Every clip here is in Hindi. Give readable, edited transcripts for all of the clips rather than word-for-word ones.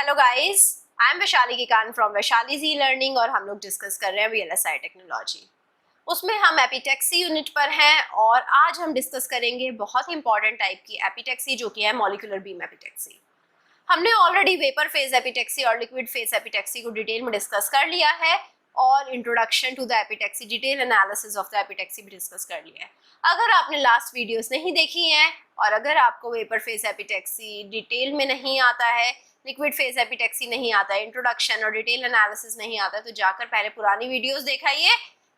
Hello guys, I am Vaishali Kikan from Vaishali ji learning और हम लोग डिस्कस कर रहे हैं वीएलएसआई टेक्नोलॉजी। उसमें हम एपिटैक्सी यूनिट पर हैं और आज हम डिस्कस करेंगे बहुत ही इंपॉर्टेंट टाइप की एपिटैक्सी जो कि है मॉलिक्यूलर बीम एपिटैक्सी। हमने ऑलरेडी वेपर फेज एपिटैक्सी और लिक्विड फेज एपिटैक्सी को डिटेल में डिस्कस कर लिया है और introduction to the epitaxy, detail analysis of the epitaxy भी डिस्कस कर लिया है। अगर आपने लास्ट वीडियोस नहीं देखी हैं और अगर आपको वेपर फेज एपिटैक्सी डिटेल में नहीं आता है, लिक्विड फेज एपिटैक्सी नहीं आता है, इंट्रोडक्शन और डिटेल एनालिसिस नहीं आता है, तो जाकर पहले पुरानी वीडियोस दिखाइए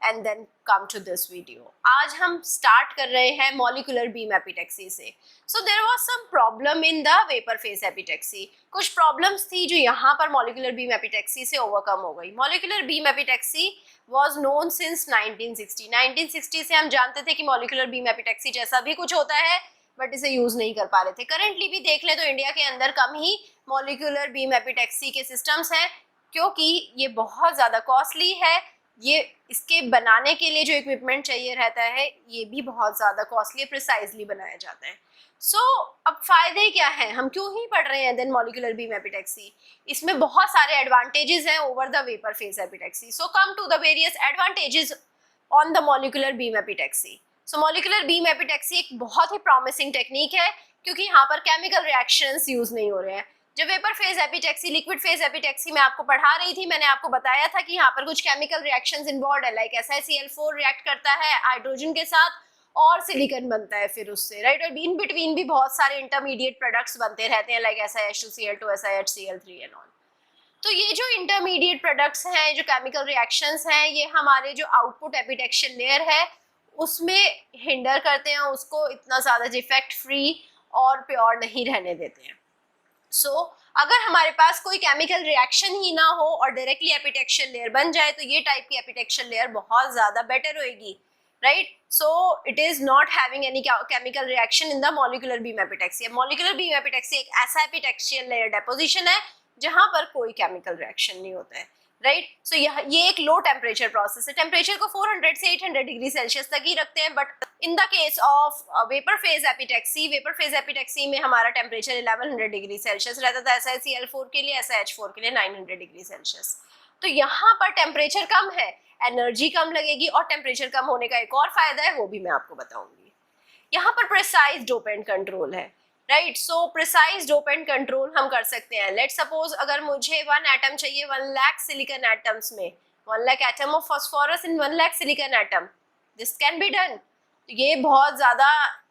and then come to this video. आज हम स्टार्ट कर रहे हैं मॉलिक्यूलर बीम एपिटैक्सी से। So there was some problem in the vapour phase epitaxy. कुछ प्रॉब्लम्स थी जो यहाँ पर मॉलिक्यूलर बीम एपिटैक्सी से ओवरकम हो गई। Molecular beam epitaxy was known since 1960। 1960 से हम जानते थे कि मॉलिक्यूलर बीम एपिटैक्सी जैसा भी कुछ होता है, बट इसे यूज नहीं कर पा रहे थे। करेंटली भी देख ले तो इंडिया के अंदर कम ही मॉलिक्यूलर बीम एपिटैक्सी के सिस्टम्स हैं, क्योंकि ये बहुत ज़्यादा कॉस्टली है। ये इसके बनाने के लिए जो इक्विपमेंट चाहिए रहता है ये भी बहुत ज़्यादा कॉस्टली, प्रिसाइजली बनाया जाता है। अब फायदे क्या हैं, हम क्यों ही पढ़ रहे हैं देन मॉलिक्यूलर बीम एपिटैक्सी? इसमें बहुत सारे एडवांटेजेस हैं over the vapour phase epitaxy. So come to the various advantages on the molecular beam epitaxy. So molecular beam epitaxy एक बहुत ही प्रॉमिसिंग टेक्निक है, क्योंकि यहाँ पर केमिकल रिएक्शंस यूज नहीं हो रहे हैं। जब vapour phase epitaxy, liquid phase epitaxy में आपको पढ़ा रही थी, मैंने आपको बताया था कि यहाँ पर कुछ केमिकल रिएक्शंस इन्वॉल्व है, लाइक SiCl4 रिएक्ट करता है हाइड्रोजन के साथ और सिलिकॉन बनता है फिर उससे, राइट। और इन बिटवीन भी बहुत सारे इंटरमीडिएट प्रोडक्ट्स बनते रहते हैं, like SiH2Cl2, SiHCl3 and all. तो ये जो इंटरमीडिएट प्रोडक्ट्स हैं, जो केमिकल रिएक्शंस हैं, ये हमारे जो आउटपुट एपिटैक्शियल लेयर है उसमें हिंडर करते हैं, उसको इतना ज़्यादा डिफेक्ट फ्री और प्योर नहीं रहने देते हैं। अगर हमारे पास कोई केमिकल रिएक्शन ही ना हो और डायरेक्टली एपिटैक्शियल लेयर बन जाए तो ये टाइप की एपिटैक्शियल लेयर बहुत ज़्यादा बेटर होएगी, right. So it is not having any chemical reaction in the molecular beam epitaxy. Molecular beam epitaxy एक ऐसा एपिटैक्शियल लेयर डेपोजिशन है जहाँ पर कोई केमिकल रिएक्शन नहीं होता है, राइट। सो ये एक लो टेम्परेचर प्रोसेस है। टेम्परेचर को 400 से 800 डिग्री सेल्सियस तक ही रखते हैं, but in the case of vapour phase epitaxy में हमारा टेम्परेचर 1100 डिग्री सेल्सियस रहता था। SiCl4 के लिए, SiH4 के लिए 900 डिग्री सेल्सियस। तो यहाँ पर टेम्परेचर कम है, एनर्जी कम लगेगी, और टेम्परेचर कम होने का एक और फायदा है, वो भी मैं आपको बताऊंगी। यहाँ पर प्रिसाइज डोपेंट कंट्रोल है, राइट। सो प्रिसाइज डोपेंट कंट्रोल हम कर सकते हैं। लेट सपोज अगर मुझे 1 एटम चाहिए 1 लाख सिलिकॉन एटम्स में, 1 lakh atom of phosphorus in 1 lakh silicon atom, this can be done. ये बहुत ज़्यादा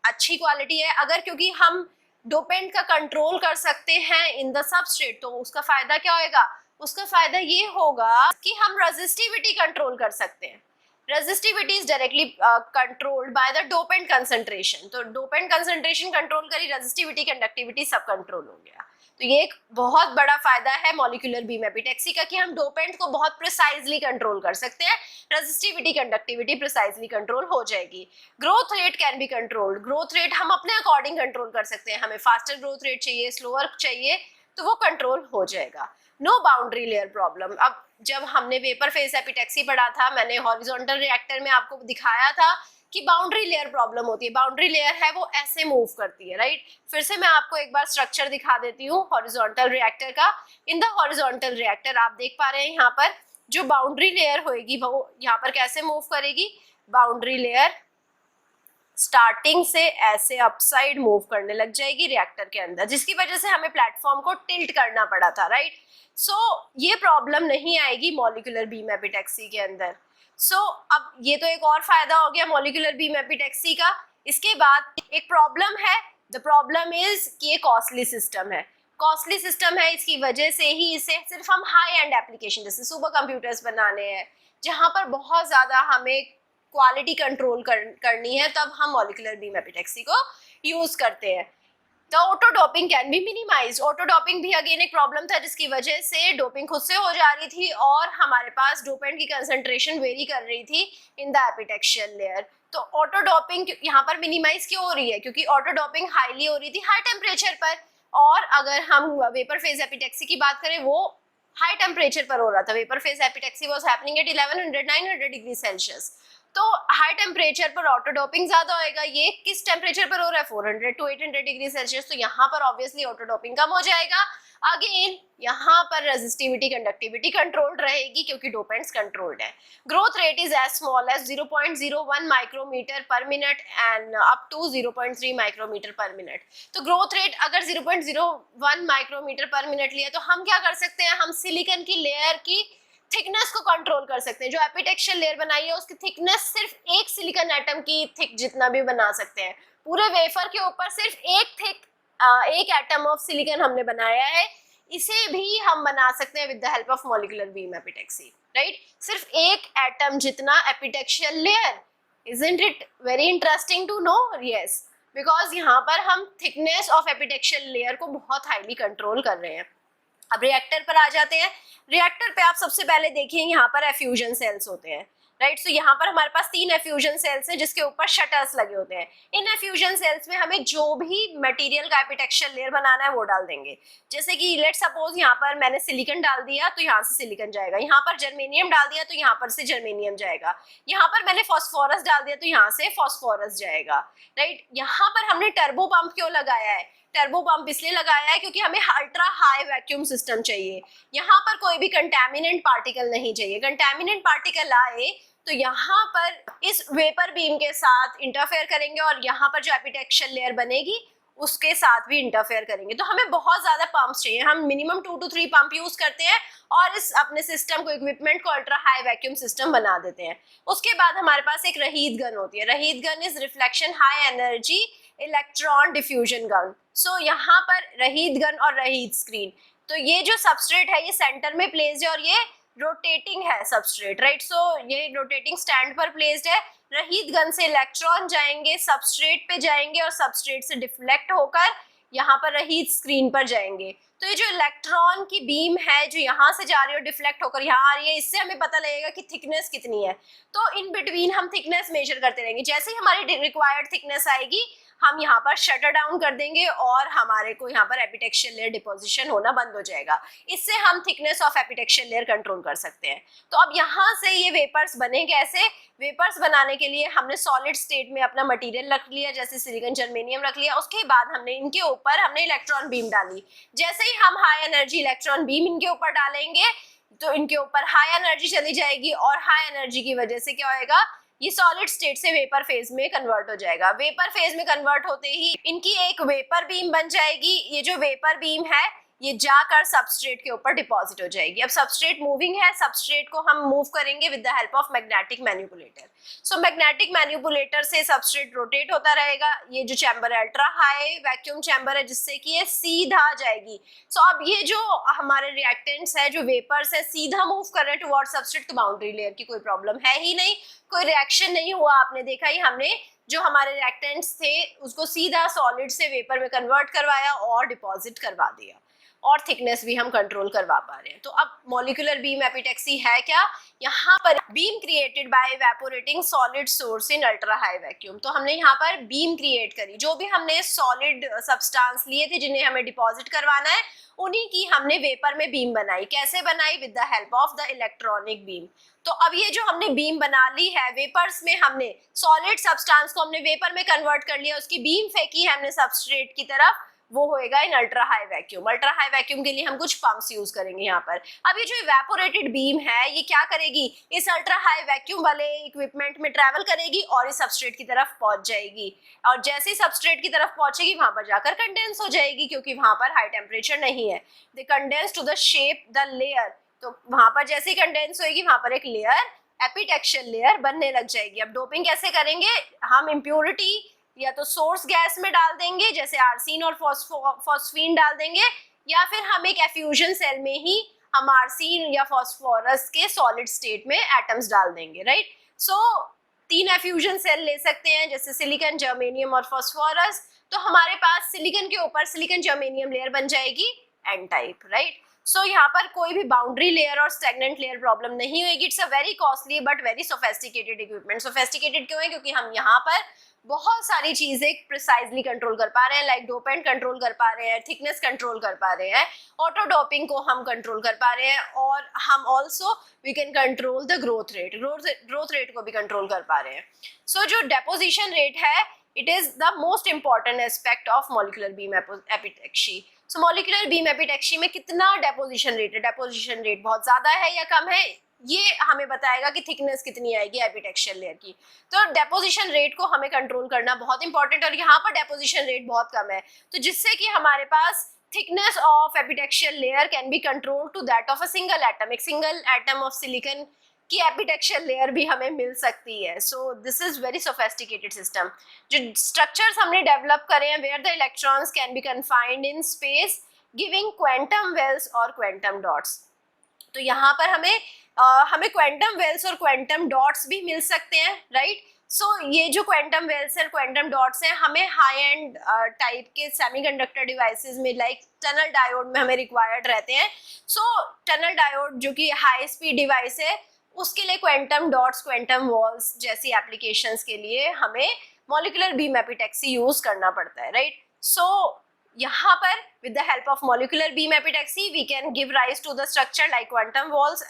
अच्छी क्वालिटी है अगर, क्योंकि हम डोपेंट का कंट्रोल कर सकते हैं इन द सबस्ट्रेट। तो उसका फ़ायदा क्या होएगा? उसका फ़ायदा ये होगा कि हम रेजिस्टिविटी कंट्रोल कर सकते हैं। Resistivity is directly controlled by the dopant concentration. तो डोपेंट कंसंट्रेशन कंट्रोल करी, रेजिस्टिविटी, कंडक्टिविटी सब कंट्रोल हो गया। तो ये एक बहुत बड़ा फायदा है मॉलिक्यूलर बीम एपिटैक्सी का कि हम डोपेंट को बहुत प्रिसाइजली कंट्रोल कर सकते हैं। रेजिस्टिविटी, कंडक्टिविटी प्रिसाइजली कंट्रोल हो जाएगी। Growth rate can be controlled. Growth rate हम अपने अकॉर्डिंग कंट्रोल कर सकते हैं। हमें फास्टर ग्रोथ रेट चाहिए, स्लोअर चाहिए, तो वो कंट्रोल हो जाएगा। No boundary layer problem. अब जब हमने वेपर फेज एपिटैक्सी पढ़ा था, मैंने हॉरिजॉन्टल रिएक्टर में आपको दिखाया था कि बाउंड्री लेयर प्रॉब्लम होती है। बाउंड्री लेयर है वो ऐसे मूव करती है, राइट। फिर से मैं आपको एक बार स्ट्रक्चर दिखा देती हूँ हॉरिजॉन्टल रिएक्टर का। इन द हॉरिजॉन्टल रिएक्टर आप देख पा रहे हैं यहाँ पर जो बाउंड्री लेयर होगी वो यहाँ पर कैसे मूव करेगी। बाउंड्री लेयर स्टार्टिंग से ऐसे अपसाइड मूव करने लग जाएगी रिएक्टर के अंदर, जिसकी वजह से हमें प्लेटफॉर्म को टिल्ट करना पड़ा था, राइट। ये प्रॉब्लम नहीं आएगी मॉलिक्यूलर बीम एपिटैक्सी के अंदर। अब ये तो एक और फायदा हो गया मॉलिक्यूलर बीम एपिटैक्सी का। इसके बाद एक प्रॉब्लम है, द प्रॉब्लम इज कि ये कॉस्टली सिस्टम है। कॉस्टली सिस्टम है, इसकी वजह से ही इसे सिर्फ हम हाई एंड एप्लीकेशन जैसे सुपर कंप्यूटर्स बनाने हैं, जहाँ पर बहुत ज़्यादा हमें क्वालिटी कंट्रोल करनी है, तब हम मॉलिक्यूलर बीम एपिटैक्सी को यूज़ करते हैं। तो auto doping can be minimise. Auto doping भी अगेन एक प्रॉब्लम था, जिसकी वजह से डोपिंग खुद से हो जा रही थी और हमारे पास डोपेंट की कंसंट्रेशन वेरी कर रही थी इन द एपिटैक्शियल लेयर। तो ऑटो डोपिंग यहाँ पर मिनिमाइज क्यों हो रही है? क्योंकि ऑटो डोपिंग हाईली हो रही थी हाई टेम्परेचर पर, और अगर हम वेपर फेज एपिटैक्सी की बात करें वो हाई टेम्परेचर पर हो रहा था। Vapour phase epitaxy was happening at 1100-900 degree Celsius. तो हाई टेम्परेचर पर ऑटो डोपिंग ज्यादा होएगा। ये किस टेम्परेचर पर हो रहा है? 400 to 800 डिग्री सेल्सियस। तो यहाँ पर ऑब्वियसली ऑटो डोपिंग कम हो जाएगा। अगेन यहाँ पर रेजिस्टिविटी कंडक्टिविटी कंट्रोल्ड रहेगी क्योंकि डोपेंट्स कंट्रोल्ड है। Growth rate is as small as 0.01 micrometre per minute and up to 0.3 micrometre per minute. तो ग्रोथ रेट अगर 0.01 माइक्रोमीटर पर मिनट लिया तो हम क्या कर सकते हैं, हम सिलिकॉन की लेयर की थिकनेस को कंट्रोल कर सकते हैं। जो एपिटेक्शियल लेयर बनाई है उसकी थिकनेस सिर्फ एक सिलिकॉन एटम की थिक जितना भी बना सकते हैं। पूरे वेफर के ऊपर सिर्फ एक एटम ऑफ सिलिकॉन हमने बनाया है, इसे भी हम बना सकते हैं with the help of molecular beam epitaxy, right. सिर्फ एक एटम जितना epitaxial layer. Isn't it very interesting to know? Yes, because यहाँ पर हम थिकनेस ऑफ एपिटेक्शियल लेयर को बहुत हाईली कंट्रोल कर रहे हैं। अब रिएक्टर पर आ जाते हैं। रिएक्टर पे आप सबसे पहले देखिए यहाँ पर एफ्यूजन सेल्स होते हैं, राइट। सो यहाँ पर हमारे पास 3 एफ्यूजन सेल्स हैं जिसके ऊपर शटर्स लगे होते हैं। इन एफ्यूजन सेल्स में हमें जो भी मटेरियल का एपिटेक्शियल लेयर बनाना है वो डाल देंगे। जैसे कि लेट सपोज यहाँ पर मैंने सिलिकॉन डाल दिया तो यहाँ से सिलिकॉन जाएगा, यहाँ पर जर्मेनियम डाल दिया तो यहाँ पर से जर्मेनियम जाएगा, यहाँ पर मैंने फॉस्फोरस डाल दिया तो यहाँ से फॉस्फोरस जाएगा, राइट। यहाँ पर हमने टर्बो पंप क्यों लगाया है? टर्बो पंप इसलिए लगाया है क्योंकि हमें अल्ट्रा हाई वैक्यूम सिस्टम चाहिए। यहाँ पर कोई भी कंटैमिनेंट पार्टिकल नहीं चाहिए। कंटैमिनेंट पार्टिकल आए तो यहाँ पर इस वेपर बीम के साथ इंटरफेयर करेंगे और यहाँ पर जो एपिटेक्शियल लेयर बनेगी उसके साथ भी इंटरफेयर करेंगे। तो हमें बहुत ज्यादा पंप्स चाहिए। हम मिनिमम 2 to 3 पंप यूज करते हैं और इस अपने सिस्टम को, इक्विपमेंट को अल्ट्रा हाई वैक्यूम सिस्टम बना देते हैं। उसके बाद हमारे पास एक रहीद गन होती है। RHEED gun is reflection high energy electron diffusion gun. So यहाँ पर रहीद गन और रहीद स्क्रीन, तो ये जो सबस्ट्रेट है ये सेंटर में प्लेस्ड है और ये रोटेटिंग है सबस्ट्रेट, राइट। सो ये रोटेटिंग स्टैंड पर प्लेस्ड है। रहीद गन से इलेक्ट्रॉन जाएंगे, सबस्ट्रेट पे जाएंगे और सबस्ट्रेट से डिफ्लेक्ट होकर यहाँ पर रहीद स्क्रीन पर जाएंगे। तो ये जो इलेक्ट्रॉन की बीम है जो यहाँ से जा रही है और डिफ्लेक्ट होकर यहाँ आ रही है, इससे हमें पता लगेगा कि थिकनेस कितनी है। तो इन बिटवीन हम थिकनेस मेजर करते रहेंगे। जैसे ही हमारी रिक्वायर्ड थिकनेस आएगी हम यहाँ पर शटर डाउन कर देंगे और हमारे को यहाँ पर एपिटेक्शियल लेयर डिपोजिशन होना बंद हो जाएगा। इससे हम thickness of epitaxial layer control कर सकते हैं। तो अब यहाँ से ये वेपर्स बने कैसे? वेपर्स बनाने के लिए हमने सॉलिड स्टेट में अपना मटेरियल रख लिया, जैसे सिलिकॉन जर्मेनियम रख लिया। उसके बाद हमने इनके ऊपर हमने इलेक्ट्रॉन बीम डाली। जैसे ही हम हाई एनर्जी इलेक्ट्रॉन बीम इनके ऊपर डालेंगे तो इनके ऊपर हाई एनर्जी चली जाएगी और हाई एनर्जी की वजह से क्या होएगा, ये सॉलिड स्टेट से वेपर फेज में कन्वर्ट हो जाएगा। वेपर फेज में कन्वर्ट होते ही इनकी एक वेपर बीम बन जाएगी। ये जो वेपर बीम है ये जाकर सबस्ट्रेट के ऊपर डिपॉजिट हो जाएगी। अब सबस्ट्रेट मूविंग है, सबस्ट्रेट को हम मूव करेंगे with the help of magnetic manipulator. So magnetic manipulator से सबस्ट्रेट रोटेट होता रहेगा। ये जो चैम्बर है अल्ट्रा हाई वैक्यूम चैम्बर है जिससे कि ये सीधा जाएगी। सो अब ये जो हमारे रिएक्टेंट्स है, जो वेपर्स है, सीधा मूव कर रहे हैं टुवर्ड सबस्ट्रेट, तो बाउंड्री लेयर की कोई प्रॉब्लम है ही नहीं, कोई रिएक्शन नहीं हुआ। आपने देखा ही, हमने जो हमारे रिएक्टेंट्स थे उसको सीधा सॉलिड से वेपर में कन्वर्ट करवाया और डिपॉजिट करवा दिया और थिकनेस भी हम कंट्रोल करवा पा रहे हैं। तो अब मॉलिक्यूलर बीम एपिटेक्सी है क्या? यहाँ पर beam created by evaporating solid source in ultra high vacuum. तो हमने यहाँ पर बीम क्रिएट करी। जो भी हमने सॉलिड सब्सटेंस लिए थे जिन्हें हमें डिपॉजिट करवाना है, उन्हीं की हमने वेपर में बीम बनाई। कैसे बनाई? With the help of the electronic beam. तो अब ये जो हमने बीम बना ली है, वेपर्स में हमने सॉलिड सब्सटेंस को हमने वेपर में कन्वर्ट कर लिया, उसकी बीम फेंकी है हमने सबस्ट्रेट की तरफ, वो होएगा इन ultra high vacuum. Ultra high vacuum के लिए हम कुछ पंप्स यूज करेंगे यहाँ पर। अब ये जो इवेपोरेटेड बीम है ये क्या करेगी, इस अल्ट्रा हाई वैक्यूम वाले इक्विपमेंट में ट्रैवल करेगी और इस सबस्ट्रेट की तरफ पहुंच जाएगी। और जैसे ही सबस्ट्रेट की तरफ पहुंचेगी वहां पर जाकर कंडेंस हो जाएगी, क्योंकि वहां पर हाई टेम्परेचर नहीं है। They condense to the shape the layer. तो वहां पर जैसे ही कंडेंस होगी वहां पर एक लेयर, एपिटेक्शियल लेयर बनने लग जाएगी। अब डोपिंग कैसे करेंगे? हम इम्प्योरिटी या तो सोर्स गैस में डाल देंगे, जैसे आर्सिन और फॉस्फीन डाल देंगे, या फिर हम एक एफ्यूजन सेल में ही हम आर्सिन या फॉस्फोरस के सॉलिड स्टेट में एटम्स डाल देंगे, राइट। सो 3 एफ्यूजन सेल ले सकते हैं, जैसे सिलिकॉन, जर्मेनियम और फॉस्फोरस। तो हमारे पास सिलिकॉन के ऊपर सिलिकॉन जर्मेनियम लेयर बन जाएगी एन टाइप, राइट। सो यहाँ पर कोई भी बाउंड्री लेयर और स्टैग्नेंट लेयर प्रॉब्लम नहीं होगी। It's a very costly but very sophisticated equipment. Sophisticated क्यों है? क्योंकि हम यहाँ पर बहुत सारी चीजें प्रिसाइजली कंट्रोल कर पा रहे हैं, लाइक डोपेंट कंट्रोल कर पा रहे हैं, थिकनेस कंट्रोल कर पा रहे हैं, ऑटो डोपिंग को हम कंट्रोल कर पा रहे हैं, और हम also we can control the growth rate को भी कंट्रोल कर पा रहे हैं। सो जो डेपोजिशन रेट है, it is the most important aspect of molecular beam epitaxy. So molecular beam epitaxy में कितना डेपोजिशन रेट है, डेपोजिशन रेट बहुत ज्यादा है या कम है, ये हमें बताएगा कि थिकनेस कितनी आएगी एपिटेक्शियल लेयर की। तो डेपोजिशन रेट को हमें कंट्रोल करना बहुत इंपॉर्टेंट है, और यहाँ पर डेपोजिशन रेट बहुत कम है, तो जिससे कि हमारे पास thickness of epitaxial layer can be control to that of a single atom, एक सिंगल एटम ऑफ सिलिकॉन की एपिटेक्शियल लेयर भी हमें मिल सकती है। So this is very sophisticated system. जो स्ट्रक्चर्स हमने डेवलप करे हैं where the electrons can be confined in space giving quantum wells और क्वांटम डॉट्स। तो यहाँ पर हमें क्वांटम वेल्स और क्वांटम डॉट्स भी मिल सकते हैं, राइट। सो ये जो क्वांटम वेल्स और क्वांटम डॉट्स हैं हमें हाई एंड टाइप के सेमीकंडक्टर डिवाइसेस में लाइक टनल डायोड में हमें रिक्वायर्ड रहते हैं। सो टनल डायोड जो कि हाई स्पीड डिवाइस है उसके लिए क्वांटम डॉट्स, क्वांटम वॉल्स जैसी एप्लीकेशंस के लिए हमें मॉलिक्यूलर बीम एपिटैक्सी यूज करना पड़ता है, राइट। सो यहाँ पर with the help of molecular beam epitaxy we can give rise to the structure like quantum walls,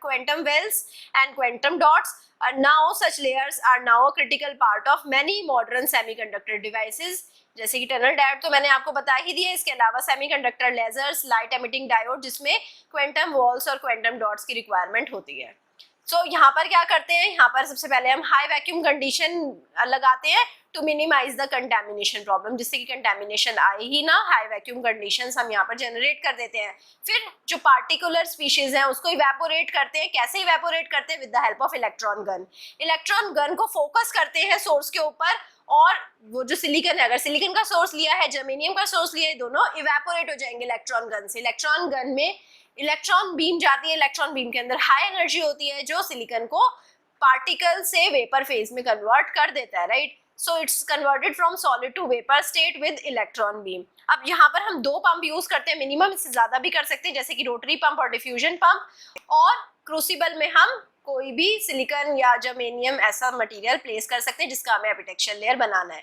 quantum wells and quantum dots. Now such layers are now a critical part of many modern semiconductor devices, जैसे कि टनल डायोड तो मैंने आपको बता ही दिया, इसके अलावा semiconductor lasers, light emitting diode जिसमें क्वांटम वॉल्स और क्वांटम डॉट्स की रिक्वायरमेंट होती है। सो यहाँ पर क्या करते हैं, यहाँ पर सबसे पहले हम हाई वैक्यूम कंडीशन लगाते हैं to minimize the contamination problem, जिससे कि कंटेमिनेशन आए ही ना। हाई वैक्यूम कंडीशंस हम यहाँ पर जनरेट कर देते हैं। फिर जो पार्टिकुलर स्पीशीज हैं उसको इवेपोरेट करते हैं। कैसे इवेपोरेट करते हैं? With the help of electron gun. Electron gun को फोकस करते हैं सोर्स के ऊपर, और वो जो सिलिकॉन है, अगर सिलिकॉन का सोर्स लिया है, जर्मेनियम का सोर्स लिया है, दोनों इवेपोरेट हो जाएंगे इलेक्ट्रॉन गन से। इलेक्ट्रॉन गन में इलेक्ट्रॉन बीम जाती है, इलेक्ट्रॉन बीम के अंदर हाई एनर्जी होती है जो सिलिकॉन को पार्टिकल से वेपर फेज में कन्वर्ट कर देता है, right. So it's converted from solid to vapour state with electron beam. अब यहाँ पर हम 2 पंप यूज करते हैं, मिनिमम इससे ज्यादा भी कर सकते हैं, जैसे कि रोटरी पंप और डिफ्यूजन पंप। और क्रूसिबल में हम कोई भी सिलिकॉन या जर्मेनियम ऐसा मटेरियल प्लेस कर सकते हैं जिसका हमें एपिटेक्शियल लेयर बनाना है।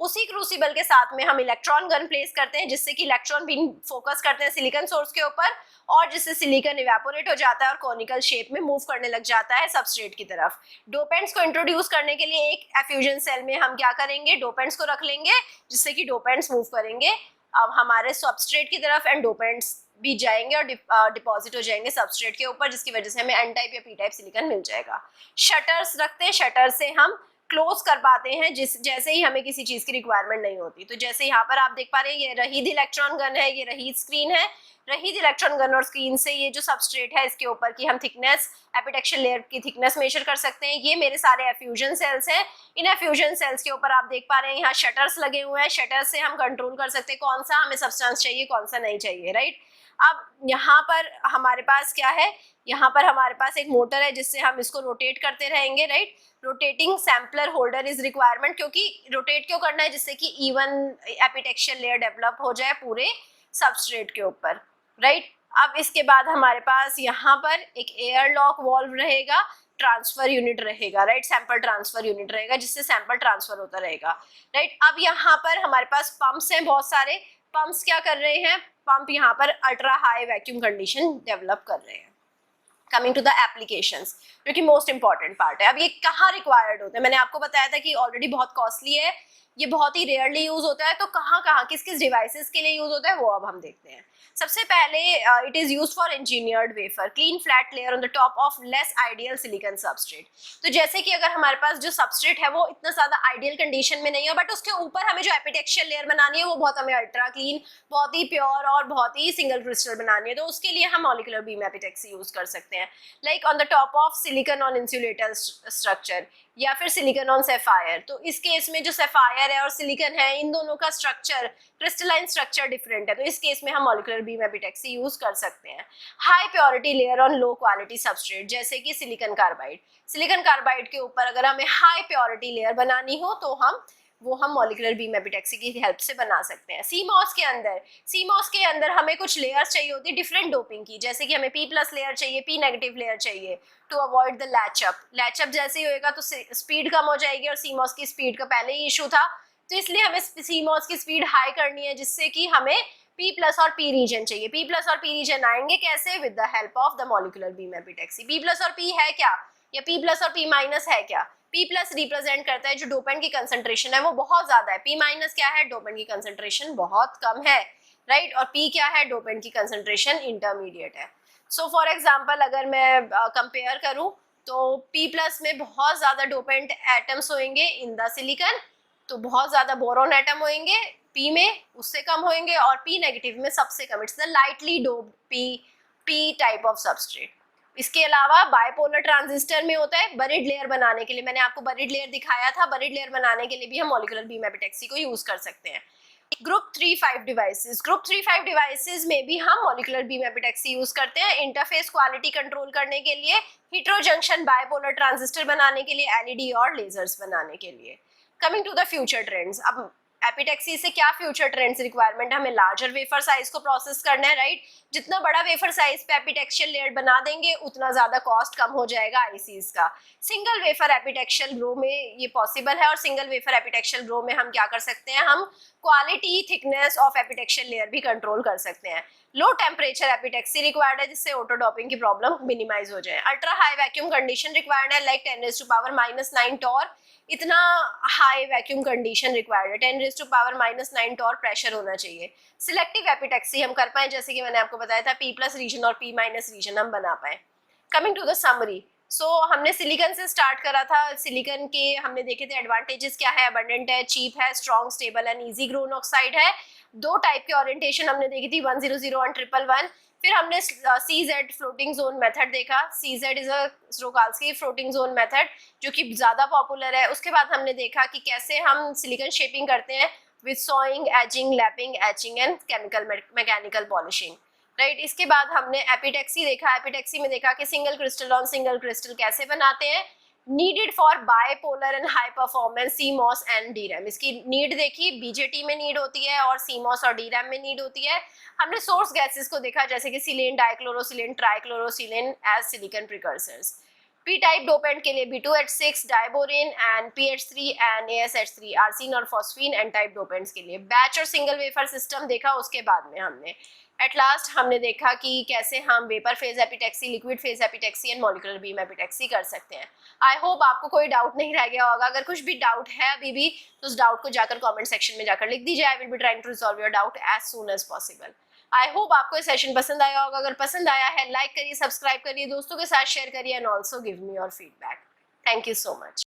उसी क्रूसिबल के साथ में हम इलेक्ट्रॉन गन प्लेस करते हैं, जिससे कि इलेक्ट्रॉन बीम फोकस करते हैं सिलिकॉन सोर्स के ऊपर, और जिससे सिलिकॉन इवेपोरेट हो जाता है और कॉनिकल शेप में मूव करने लग जाता है सबस्ट्रेट की तरफ। डोपेंट्स को इंट्रोड्यूस करने के लिए एक एफ्यूजन सेल में हम क्या करेंगे, डोपेंट्स को रख लेंगे, जिससे कि डोपेंट्स मूव करेंगे अब हमारे सबस्ट्रेट की तरफ, एंड डोपेंट्स भी जाएंगे और डिपॉजिट हो जाएंगे सबस्ट्रेट के ऊपर, जिसकी वजह से हमें एन टाइप या पी टाइप सिलिकॉन मिल जाएगा। शटर्स रखते हैं, शटर से हम क्लोज कर पाते हैं जैसे ही हमें किसी चीज की रिक्वायरमेंट नहीं होती। तो जैसे यहाँ पर आप देख पा रहे हैं, ये रहीद इलेक्ट्रॉन गन है, ये रहीद स्क्रीन है। रहीद इलेक्ट्रॉन गन और स्क्रीन से ये जो सबस्ट्रेट है इसके ऊपर की हम थिकनेस, एपिटेक्शियल लेयर की थिकनेस मेजर कर सकते हैं। ये मेरे सारे एफ्यूजन सेल्स हैं। इन एफ्यूजन सेल्स के ऊपर आप देख पा रहे हैं यहाँ शटर्स लगे हुए हैं। शटर से हम कंट्रोल कर सकते हैं कौन सा हमें सब्सटेंस चाहिए, कौन सा नहीं चाहिए, राइट। अब यहाँ पर हमारे पास क्या है, यहाँ पर हमारे पास एक मोटर है जिससे हम इसको रोटेट करते रहेंगे, right. Rotating sampler holder is requirement, क्योंकि रोटेट क्यों करना है, जिससे कि इवन एपिटेक्शियल लेयर डेवलप हो जाए पूरे सबस्ट्रेट के ऊपर, राइट। अब इसके बाद हमारे पास यहाँ पर एक एयर लॉक वॉल्व रहेगा, ट्रांसफर यूनिट रहेगा, राइट। सैंपल ट्रांसफर यूनिट रहेगा जिससे सैंपल ट्रांसफर होता रहेगा, राइट। अब यहाँ पर हमारे पास पंप्स हैं बहुत सारे। पंप्स क्या कर रहे हैं, पंप यहाँ पर ultra high vacuum condition develop कर रहे हैं। कमिंग टू द एप्लीकेशंस, जो कि मोस्ट इंपॉर्टेंट पार्ट है। अब ये कहाँ रिक्वायर्ड होते हैं, मैंने आपको बताया था कि ऑलरेडी बहुत कॉस्टली है, ये बहुत ही रेयरली यूज होता है। तो कहाँ कहाँ किस किस डिवाइसेस के लिए यूज होता है वो अब हम देखते हैं। सबसे पहले it is used for engineered wafer, clean flat layer on the top of less ideal silicon substrate. तो जैसे कि अगर हमारे पास जो सबस्ट्रेट है वो इतना ज्यादा आइडियल कंडीशन में नहीं है, बट उसके ऊपर हमें जो एपिटेक्शियल लेयर बनानी है वो बहुत हमें अल्ट्रा क्लीन, बहुत ही प्योर और बहुत ही सिंगल क्रिस्टल बनानी है, तो उसके लिए हम मॉलिक्यूलर बीम एपिटेक्सी यूज कर सकते हैं। Like on the top of silicon on insulator structure, या फिर सिलिकॉन ऑन सैफायर। तो इस केस में जो सैफायर है और सिलिकॉन है, इन दोनों का स्ट्रक्चर, क्रिस्टलाइन स्ट्रक्चर डिफरेंट है, तो इस केस में हम मॉलिक्यूलर बीम एपिटेक्सी यूज कर सकते हैं। High purity layer on low quality substrate, जैसे कि सिलिकॉन कार्बाइड। सिलिकॉन कार्बाइड के ऊपर अगर हमें हाई प्योरिटी लेयर बनानी हो तो हम मॉलिक्यूलर बीम एपिटेक्सी की हेल्प से बना सकते हैं। सीमॉस के अंदर हमें कुछ लेयर्स चाहिए होती है डिफरेंट डोपिंग की, जैसे कि हमें P+ लेयर चाहिए, P- लेयर चाहिए टू अवॉइड द लैचअप जैसे ही होएगा तो स्पीड कम हो जाएगी, और सीमॉस की स्पीड का पहले ही इशू था, तो इसलिए हमें सीमॉस की स्पीड हाई करनी है, जिससे कि हमें P+ और P रीजन चाहिए। P+ और P रीजन आएंगे कैसे, with the help of the molecular beam epitaxy. P+ और P है क्या, या P+ और P- है क्या? P+ रिप्रेजेंट करता है जो डोपेंट की कंसंट्रेशन है वो बहुत ज्यादा है, P- क्या है, डोपेंट की कंसंट्रेशन बहुत कम है। राइट। और P क्या है, डोपेंट की कंसंट्रेशन इंटरमीडिएट है। सो फॉर एग्जांपल अगर मैं कंपेयर करूं तो P प्लस में बहुत ज़्यादा डोपेंट एटम्स होंगे इन द सिलिकॉन, तो बहुत ज़्यादा बोरॉन एटम होंगे P में, उससे कम होंगे, और P नेगेटिव में सबसे कम, it's the lightly doped P type of substrate. इसके अलावा बाइपोलर ट्रांजिस्टर में होता है बरीड लेयर बनाने के लिए, मैंने आपको बरीड लेयर दिखाया था, बरीड लेयर बनाने के लिए भी हम मॉलिक्यूलर बीम एपिटैक्सी को यूज कर सकते हैं। ग्रुप 3-5 डिवाइसेस, ग्रुप 3-5 डिवाइसेस में भी हम मॉलिक्यूलर बीम एपिटैक्सी यूज करते हैं इंटरफेस क्वालिटी कंट्रोल करने के लिए, हेटेरोजंक्शन बाइपोलर ट्रांजिस्टर बनाने के लिए, एलईडी और लेजर्स बनाने के लिए। Coming to the future trends, अब एपिटैक्सी से क्या फ्यूचर ट्रेंड्स रिक्वायरमेंट है, हमें लार्जर वेफर साइज को प्रोसेस करना है, राइट। जितना बड़ा वेफर साइज पे एपिटैक्शियल लेयर बना देंगे उतना ज्यादा कॉस्ट कम हो जाएगा आईसीज का। सिंगल वेफर एपिटैक्शियल ग्रो में ये पॉसिबल है, और सिंगल वेफर एपिटैक्शियल ग्रो में हम क्या कर सकते हैं, हम क्वालिटी थिकनेस ऑफ एपिटैक्शियल लेयर भी कंट्रोल कर सकते हैं। लो टेम्परेचर एपिटैक्सी रिक्वायर्ड है जिससे ऑटोडॉपिंग की प्रॉब्लम मिनिमाइज हो जाए। Ultra high vacuum condition required है, लाइक 10⁻⁹ टॉर, इतना हाई वैक्यूम कंडीशन रिक्वायर्ड है, 10⁻⁹ टॉर प्रेशर होना चाहिए। सिलेक्टिव एपिटैक्सी हम कर पाए, जैसे कि मैंने आपको बताया था P प्लस रीजन और P माइनस रीजन हम बना पाए। कमिंग टू द समरी, हमने सिलिकॉन से स्टार्ट करा था। सिलिकॉन के हमने देखे थे एडवांटेजेस क्या है, अबंडेंट है, चीप है, strong, stable and easy grown oxide है। दो टाइप के ओरिएंटेशन हमने देखी थी, 100 और 111। फिर हमने CZ फ्लोटिंग जोन मेथड देखा, CZ is a Czochralski floating zone method जो कि ज़्यादा पॉपुलर है। उसके बाद हमने देखा कि कैसे हम सिलिकॉन शेपिंग करते हैं with sawing, ageing, lapping, etching and chemical mechanical polishing, right. इसके बाद हमने एपिटैक्सी देखा, एपिटैक्सी में देखा कि single crystal on single crystal कैसे बनाते हैं, needed for bipolar and high performance CMOS and DRAM। इसकी नीड देखी, BJT में नीड होती है और CMOS और DRAM में नीड होती है। हमने सोर्स गैसेस को देखा जैसे कि silane, dichlorosilane, trichlorosilane as silicon precursors. P type dopant के लिए B2H6 diborane and PH3 and ASH3 arsine और फॉस्फीन एन टाइप डोपेंट्स के लिए। बैच और सिंगल वेफर सिस्टम देखा, उसके बाद में हमने एट लास्ट हमने देखा कि कैसे हम vapour phase epitaxy, liquid phase epitaxy and molecular beam epitaxy कर सकते हैं। आई होप आपको कोई डाउट नहीं रह गया होगा। अगर कुछ भी डाउट है अभी भी तो उस डाउट को जाकर कमेंट सेक्शन में जाकर लिख दीजिए। I will be trying to resolve your doubt as soon as possible. I hope आपको ये सेशन पसंद आया होगा। अगर पसंद आया है लाइक करिए, सब्सक्राइब करिए, दोस्तों के साथ शेयर करिए and also give me your feedback. Thank you so much.